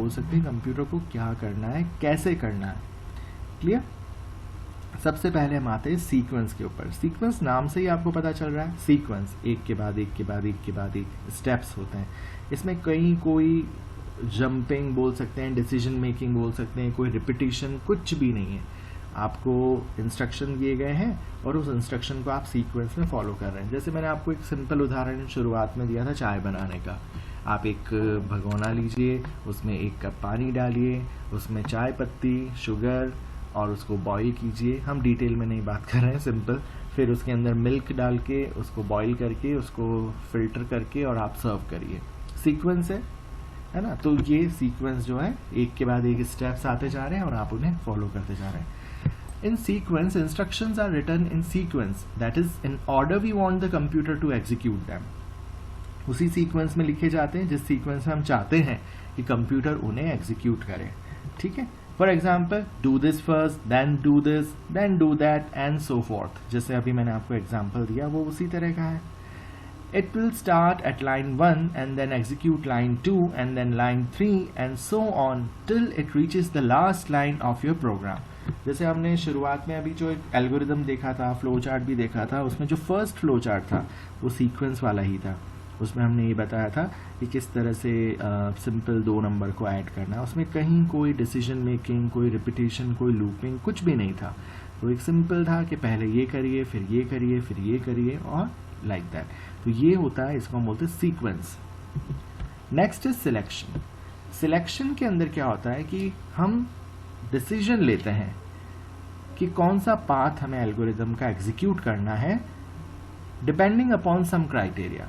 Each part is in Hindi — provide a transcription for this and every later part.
बोल सकते हैं कंप्यूटर को क्या करना है, कैसे करना है। क्लियर। सबसे पहले हम आते हैं सीक्वेंस के ऊपर। सीक्वेंस नाम से ही आपको पता चल रहा है, सीक्वेंस एक के बाद एक के बाद एक के बाद एक स्टेप्स होते हैं। इसमें कहीं कोई जंपिंग बोल सकते हैं, डिसीजन मेकिंग बोल सकते हैं, कोई रिपीटिशन कुछ भी नहीं है। आपको इंस्ट्रक्शन दिए गए हैं और उस इंस्ट्रक्शन को आप सीक्वेंस में फॉलो कर रहे हैं। जैसे मैंने आपको एक सिंपल उदाहरण शुरुआत में दिया था चाय बनाने का। आप एक भगोना लीजिए, उसमें 1 कप पानी डालिए, उसमें चाय पत्ती, शुगर और उसको बॉईल कीजिए। हम डिटेल में नहीं बात कर रहे हैं, सिंपल। फिर उसके अंदर मिल्क डाल के उसको बॉईल करके उसको फिल्टर करके और आप सर्व करिए। सीक्वेंस है ना। तो ये सीक्वेंस जो है एक के बाद एक स्टेप्स आते जा रहे हैं और आप उन्हें फॉलो करते जा रहे हैं। In sequence, instructions are written in sequence, that is in order we want the computer to execute them. उसी सीक्वेंस में लिखे जाते हैं जिस सीक्वेंस में हम चाहते हैं कि कंप्यूटर उन्हें एग्जीक्यूट करे। ठीक है। For example, do this first, then do that and so forth. जैसे अभी मैंने आपको एग्जाम्पल दिया वो उसी तरह का है। It will start at line 1 and then execute line 2 and then line 3 and so on till it reaches the last line of your program. जैसे हमने शुरुआत में अभी जो एक एल्गोरिदम देखा था, फ्लो चार्ट भी देखा था, उसमें जो फर्स्ट फ्लो चार्ट था वो सीक्वेंस वाला ही था। उसमें हमने ये बताया था कि किस तरह से सिंपल 2 नंबर को ऐड करना है। उसमें कहीं कोई डिसीजन मेकिंग, कोई रिपीटेशन, कोई लूपिंग कुछ भी नहीं था। तो एक सिंपल था कि पहले ये करिए, फिर ये करिए, फिर ये करिए और लाइक दैट। तो ये होता है, इसको हम बोलते हैं sequence. Next is selection. Selection के अंदर क्या होता है कि हम डिसीजन लेते हैं कि कौन सा पाथ हमें एल्गोरिदम का एग्जीक्यूट करना है, डिपेंडिंग अपॉन सम क्राइटेरिया।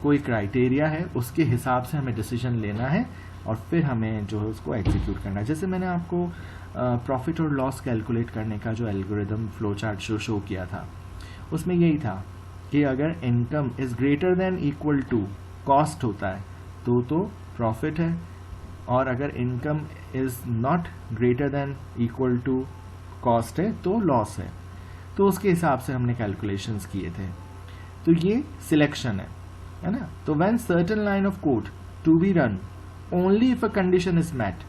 कोई क्राइटेरिया है, उसके हिसाब से हमें डिसीजन लेना है और फिर हमें जो है उसको एग्जीक्यूट करना है। जैसे मैंने आपको प्रॉफिट और लॉस कैलकुलेट करने का जो एल्गोरिदम फ्लो चार्ट शो किया था, उसमें यही था कि अगर income is greater than equal to cost होता है तो प्रॉफिट है, और अगर income is not greater than equal to cost है तो लॉस है। तो उसके हिसाब से हमने कैलकुलेशंस किए थे। तो ये सिलेक्शन है ना। तो when certain line of code to be run only if a condition is met,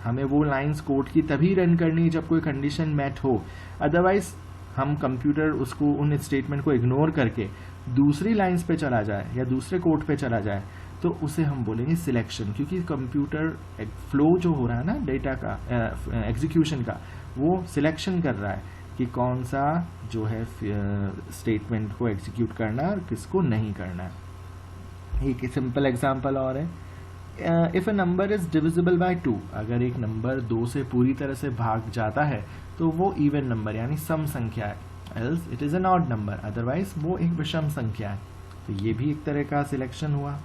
हमें वो लाइंस कोड की तभी रन करनी है जब कोई कंडीशन मेट हो। अदरवाइज हम कंप्यूटर उसको उन स्टेटमेंट को इग्नोर करके दूसरी लाइंस पे चला जाए या दूसरे कोड पे चला जाए तो उसे हम बोलेंगे सिलेक्शन। क्योंकि कंप्यूटर फ्लो जो हो रहा है ना डेटा का, एग्जीक्यूशन का, वो सिलेक्शन कर रहा है कि कौन सा जो है स्टेटमेंट को एग्जीक्यूट करना है और किसको नहीं करना है। एक सिंपल एग्जांपल और है, if a number is divisible by 2, अगर एक नंबर 2 से पूरी तरह से भाग जाता है तो वो इवन नंबर यानी सम संख्या है, else it is an odd number, otherwise वो एक विषम संख्या है। तो ये भी एक तरह का सिलेक्शन हुआ।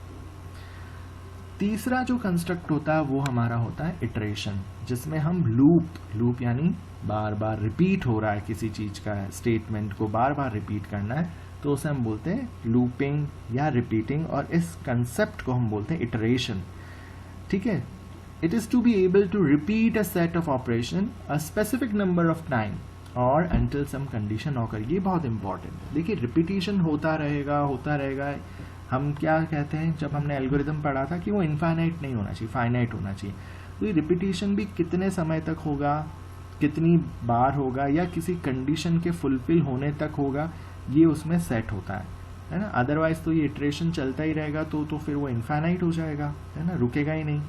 तीसरा जो कंस्ट्रक्ट होता है वो हमारा होता है इटरेशन, जिसमें हम लूप यानी बार बार रिपीट हो रहा है किसी चीज का स्टेटमेंट को बार बार रिपीट करना है, तो उसे हम बोलते हैं लूपिंग या रिपीटिंग, और इस कंसेप्ट को हम बोलते हैं इटरेशन। ठीक है। It is to be able to repeat a set of operation a specific number of time और अंटिल सम कंडीशन ऑकर। ये बहुत इंपॉर्टेंट है। देखिए रिपीटिशन होता रहेगा। हम क्या कहते हैं जब हमने एल्गोरिदम पढ़ा था कि वो इनफाइनाइट नहीं होना चाहिए, फाइनाइट होना चाहिए। तो ये रिपीटिशन भी कितने समय तक होगा, कितनी बार होगा, या किसी कंडीशन के फुलफिल होने तक होगा, ये उसमें सेट होता है ना। अदरवाइज तो ये इटरेशन चलता ही रहेगा तो फिर वो इनफाइनाइट हो जाएगा, है ना, रुकेगा ही नहीं।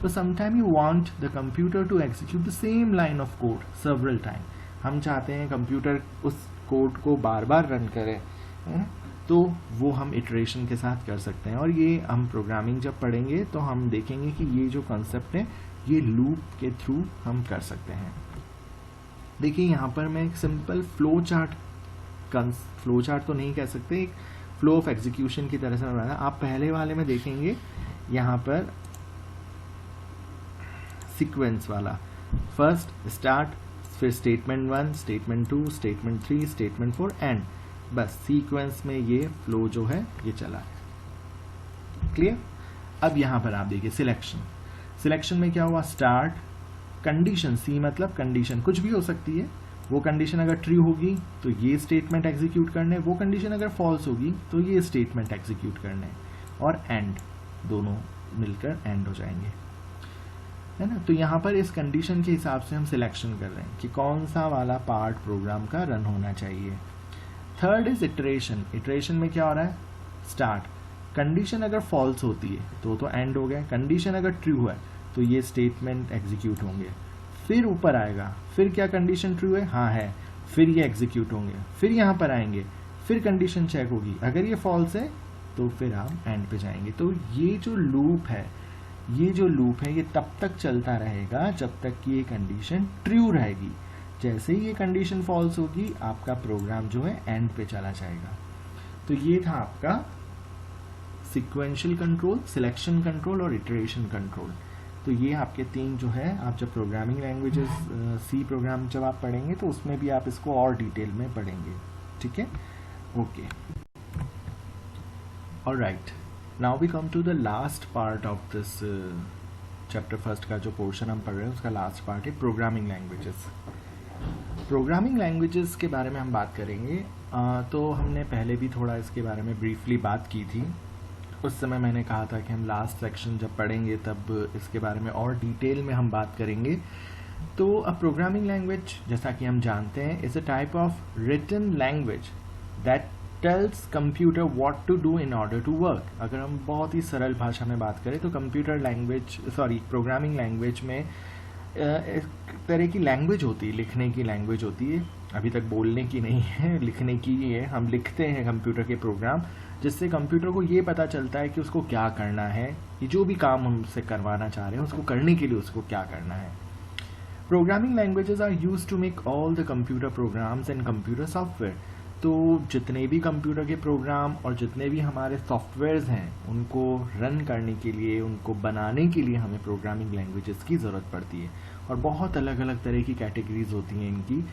तो sometime you want the computer to execute the same line of code several time. हम चाहते हैं कंप्यूटर उस कोड को बार बार रन करे, है ना, तो वो हम इटरेशन के साथ कर सकते हैं। और ये हम प्रोग्रामिंग जब पढ़ेंगे तो हम देखेंगे कि ये जो कॉन्सेप्ट है ये लूप के थ्रू हम कर सकते हैं। देखिए यहाँ पर मैं एक सिंपल फ्लो चार्ट तो नहीं कह सकते, एक फ्लो ऑफ एग्जीक्यूशन की तरह से बनाना। आप पहले वाले में देखेंगे यहाँ पर सीक्वेंस वाला, फर्स्ट स्टार्ट, फिर statement 1, statement 2, statement 3, statement 4 and, बस सीक्वेंस में ये फ्लो जो है ये चला है। क्लियर। अब यहां पर आप देखिए सिलेक्शन में क्या हुआ, स्टार्ट, कंडीशन, सी मतलब कंडीशन कुछ भी हो सकती है। वो कंडीशन अगर ट्रू होगी तो ये स्टेटमेंट एग्जीक्यूट करने, वो कंडीशन अगर फॉल्स होगी तो ये स्टेटमेंट एग्जीक्यूट करने, और एंड, दोनों मिलकर एंड हो जाएंगे। है ना। तो यहाँ पर इस कंडीशन के हिसाब से हम सिलेक्शन कर रहे हैं कि कौन सा वाला पार्ट प्रोग्राम का रन होना चाहिए। Third is iteration. इटरेशन में क्या हो रहा है, स्टार्ट, कंडीशन अगर फॉल्स होती है तो एंड हो गया, कंडीशन अगर ट्रू है तो ये स्टेटमेंट एग्जीक्यूट होंगे, फिर ऊपर आएगा, फिर क्या कंडीशन ट्रू है, हाँ है, फिर ये एग्जीक्यूट होंगे, फिर यहाँ पर आएंगे, फिर कंडीशन चेक होगी, अगर ये फॉल्स है तो फिर हम एंड पे जाएंगे। तो ये जो लूप है ये तब तक चलता रहेगा जब तक कि ये कंडीशन ट्रू रहेगी। जैसे ही ये कंडीशन फॉल्स होगी आपका प्रोग्राम जो है एंड पे चला जाएगा। तो ये था आपका सीक्वेंशियल कंट्रोल, सिलेक्शन कंट्रोल और इटरेशन कंट्रोल। तो ये आपके तीन जो है, आप जब प्रोग्रामिंग लैंग्वेजेस सी प्रोग्राम जब आप पढ़ेंगे तो उसमें भी आप इसको और डिटेल में पढ़ेंगे, ठीक है, okay, alright. Now we come to the last part of this chapter first का जो पोर्शन हम पढ़ रहे हैं उसका लास्ट पार्ट है प्रोग्रामिंग लैंग्वेजेस। प्रोग्रामिंग लैंग्वेजेस के बारे में हम बात करेंगे। तो हमने पहले भी थोड़ा इसके बारे में ब्रीफली बात की थी। उस समय मैंने कहा था कि हम लास्ट सेक्शन जब पढ़ेंगे तब इसके बारे में और डिटेल में हम बात करेंगे। तो अ प्रोग्रामिंग लैंग्वेज, जैसा कि हम जानते हैं, is a type of written language that tells computer what to do in order to work. अगर हम बहुत ही सरल भाषा में बात करें तो प्रोग्रामिंग लैंग्वेज में एक तरह की लैंग्वेज होती है, लिखने की लैंग्वेज होती है, अभी तक बोलने की नहीं है, लिखने की ही है। हम लिखते हैं कंप्यूटर के प्रोग्राम, जिससे कंप्यूटर को ये पता चलता है कि उसको क्या करना है, ये जो भी काम हमसे करवाना चाह रहे हैं उसको करने के लिए उसको क्या करना है। Programming languages are used to make all the computer programs and computer software. तो जितने भी कंप्यूटर के प्रोग्राम और जितने भी हमारे सॉफ्टवेयर्स हैं उनको रन करने के लिए, उनको बनाने के लिए हमें प्रोग्रामिंग लैंग्वेजेस की ज़रूरत पड़ती है। और बहुत अलग अलग तरह की कैटेगरीज होती हैं इनकी,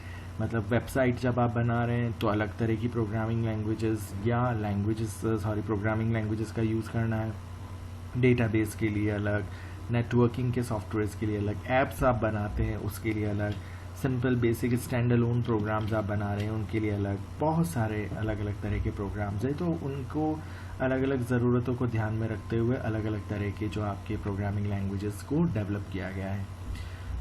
मतलब वेबसाइट जब आप बना रहे हैं तो अलग तरह की प्रोग्रामिंग लैंग्वेजेस या प्रोग्रामिंग लैंग्वेजेस का यूज़ करना है, डेटाबेस के लिए अलग, नेटवर्किंग के सॉफ्टवेयर्स के लिए अलग, ऐप्स आप बनाते हैं उसके लिए अलग, simple basic standalone programs आप बना रहे हैं उनके लिए अलग, बहुत सारे अलग अलग तरह के प्रोग्राम्स हैं। तो उनको अलग अलग ज़रूरतों को ध्यान में रखते हुए अलग अलग तरह के जो आपके प्रोग्रामिंग लैंग्वेजेस को डेवलप किया गया है।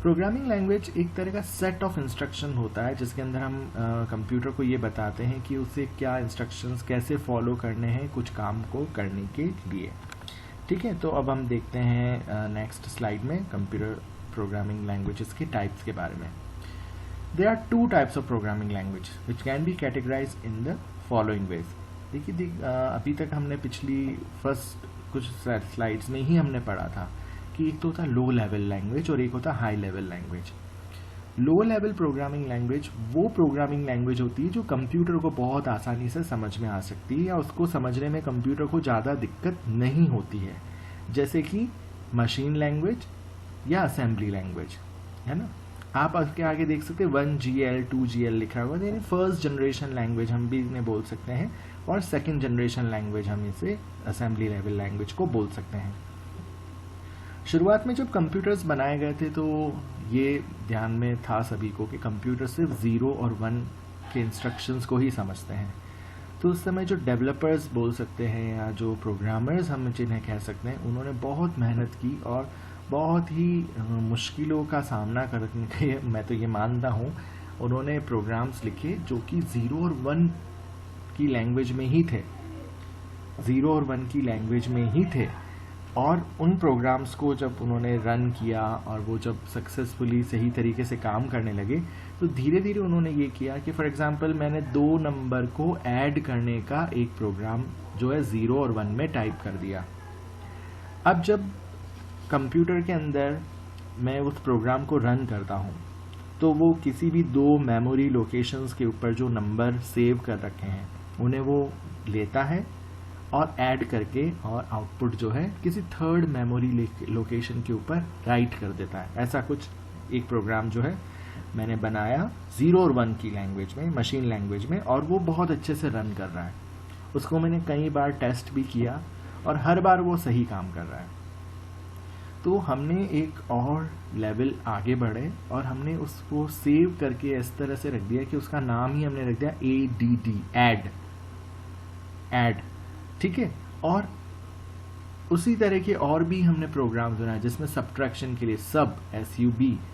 प्रोग्रामिंग लैंग्वेज एक तरह का सेट ऑफ इंस्ट्रक्शन होता है जिसके अंदर हम कंप्यूटर को ये बताते हैं कि उसे क्या इंस्ट्रक्शंस कैसे फॉलो करने हैं कुछ काम को करने के लिए, ठीक है। तो अब हम देखते हैं नेक्स्ट स्लाइड में कंप्यूटर प्रोग्रामिंग लैंग्वेजेस के टाइप्स के बारे में। There are two types of programming language which can be categorized in the following ways। देखिए अभी तक हमने पिछली फर्स्ट कुछ स्लाइड्स में ही हमने पढ़ा था कि एक तो होता लो लेवल लैंग्वेज और एक होता high level language. Low level programming language वो प्रोग्रामिंग लैंग्वेज होती है जो कंप्यूटर को बहुत आसानी से समझ में आ सकती है या उसको समझने में कंप्यूटर को ज़्यादा दिक्कत नहीं होती है, जैसे कि मशीन लैंग्वेज या असेंबली लैंग्वेज, है ना। आप उसके आगे देख सकते हैं 1GL 2GL लिखा हुआ है, यानी फर्स्ट जनरेशन लैंग्वेज हम भी इन्हें बोल सकते हैं और सेकंड जनरेशन लैंग्वेज हम इसे असेंबली लेवल लैंग्वेज को बोल सकते हैं। शुरुआत में जब कंप्यूटर्स बनाए गए थे तो ये ध्यान में था सभी को कि कंप्यूटर सिर्फ 0 और 1 के इंस्ट्रक्शंस को ही समझते हैं। तो उस समय जो डेवलपर्स बोल सकते हैं या जो प्रोग्रामर्स हम जिन्हें कह सकते हैं, उन्होंने बहुत मेहनत की और बहुत ही मुश्किलों का सामना करने के, मैं तो ये मानता हूँ, उन्होंने प्रोग्राम्स लिखे जो कि 0 और 1 की लैंग्वेज में ही थे, 0 और 1 की लैंग्वेज में ही थे। और उन प्रोग्राम्स को जब उन्होंने रन किया और वो जब सक्सेसफुली सही तरीके से काम करने लगे तो धीरे धीरे उन्होंने ये किया कि फॉर एग्जांपल मैंने 2 नंबर को ऐड करने का एक प्रोग्राम जो है 0 और 1 में टाइप कर दिया। अब जब कंप्यूटर के अंदर मैं उस प्रोग्राम को रन करता हूँ तो वो किसी भी 2 मेमोरी लोकेशंस के ऊपर जो नंबर सेव कर रखे हैं उन्हें वो लेता है और ऐड करके और आउटपुट जो है किसी थर्ड मेमोरी लोकेशन के ऊपर राइट कर देता है। ऐसा कुछ एक प्रोग्राम जो है मैंने बनाया 0 और 1 की लैंग्वेज में, मशीन लैंग्वेज में, और वो बहुत अच्छे से रन कर रहा है। उसको मैंने कई बार टेस्ट भी किया और हर बार वो सही काम कर रहा है। तो हमने एक और लेवल आगे बढ़े और हमने उसको सेव करके इस तरह से रख दिया कि उसका नाम ही हमने रख दिया ADD, ऐड, ठीक है। और उसी तरह के और भी हमने प्रोग्राम्स बनाए जिसमें सब्ट्रैक्शन के लिए सब SUB